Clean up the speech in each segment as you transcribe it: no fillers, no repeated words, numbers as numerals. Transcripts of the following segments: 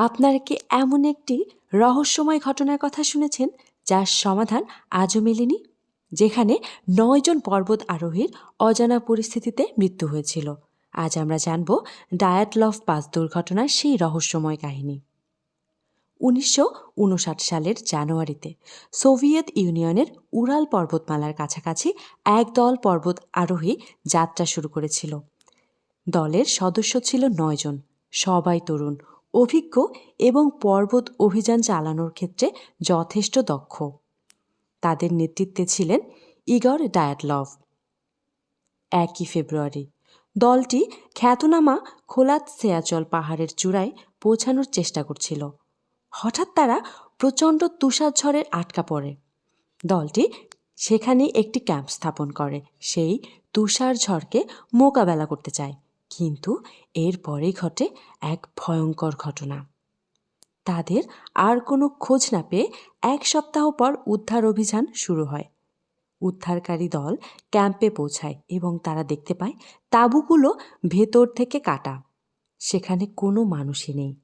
আপনারা কি এমন একটি রহস্যময় ঘটনার কথা শুনেছেন যার সমাধান আজও মেলেনি? যেখানে ৯ জন পর্বত আরোহীর অজানা পরিস্থিতিতে মৃত্যু হয়েছিল। আজ আমরা জানব ডায়াটলভ পাস দুর্ঘটনার সেই রহস্যময় কাহিনী। ১৯৫৯ সালের জানুয়ারিতে সোভিয়েত ইউনিয়নের উরাল পর্বতমালার কাছাকাছি একদল পর্বত আরোহী যাত্রা শুরু করেছিল। দলের সদস্য ছিল ৯ জন, সবাই তরুণ, অভিজ্ঞ এবং পর্বত অভিযান চালানোর ক্ষেত্রে যথেষ্ট দক্ষ। তাদের নেতৃত্বে ছিলেন ইগর ডায়াটলভ। ১ ফেব্রুয়ারি দলটি খ্যাতনামা খোলাত সেয়াচল পাহাড়ের চূড়ায় পৌঁছানোর চেষ্টা করছিল। হঠাৎ তারা প্রচণ্ড তুষারঝড়ে আটকা পড়ে। দলটি সেখানে একটি ক্যাম্প স্থাপন করে, সেই তুষারঝড়কে মোকাবেলা করতে চায়। কিন্তু এরপরেই ঘটে এক ভয়ঙ্কর ঘটনা। তাদের আর কোনো খোঁজ না পেয়ে ১ সপ্তাহ পর উদ্ধার অভিযান শুরু হয়। উদ্ধারকারী দল ক্যাম্পে পৌঁছায় এবং তারা দেখতে পায় তাঁবুগুলো ভেতর থেকে কাটা, সেখানে কোনো মানুষই নেই।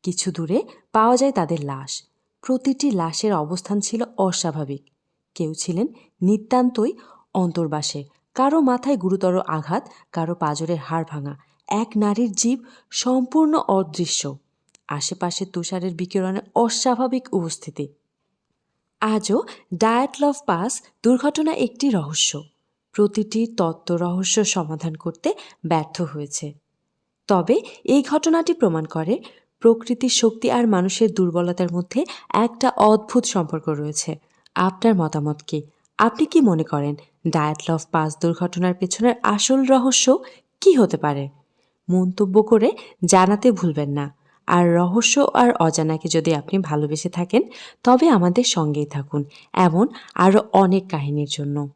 কিছু দূরে পাওয়া যায় তাদের লাশ। প্রতিটি লাশের অবস্থান ছিল অস্বাভাবিক। কেউ ছিলেন নিতান্তই অন্তর্বাসে, কারো মাথায় গুরুতর আঘাত, কারো পাঁজরের হাড় ভাঙা। এক নারীর জীব সম্পূর্ণ অদৃশ্য। আশেপাশে তুষারের বিকিরণে অস্বাভাবিক উপস্থিতি। আজও ডায়াটলভ পাস দুর্ঘটনা একটি রহস্য। প্রতিটি তত্ত্ব রহস্য সমাধান করতে ব্যর্থ হয়েছে। তবে এই ঘটনাটি প্রমাণ করে প্রকৃতির শক্তি আর মানুষের দুর্বলতার মধ্যে একটা অদ্ভুত সম্পর্ক রয়েছে। আপনার মতামত কি? আপনি কি মনে করেন ডায়াটলভ পাস দুর্ঘটনার পেছনের আসল রহস্য কি হতে পারে? মন্তব্য করে জানাতে ভুলবেন না। আর রহস্য আর অজানাকে যদি আপনি ভালোবেসে থাকেন তবে আমাদের সঙ্গেই থাকুন এমন আরও অনেক কাহিনীর জন্য।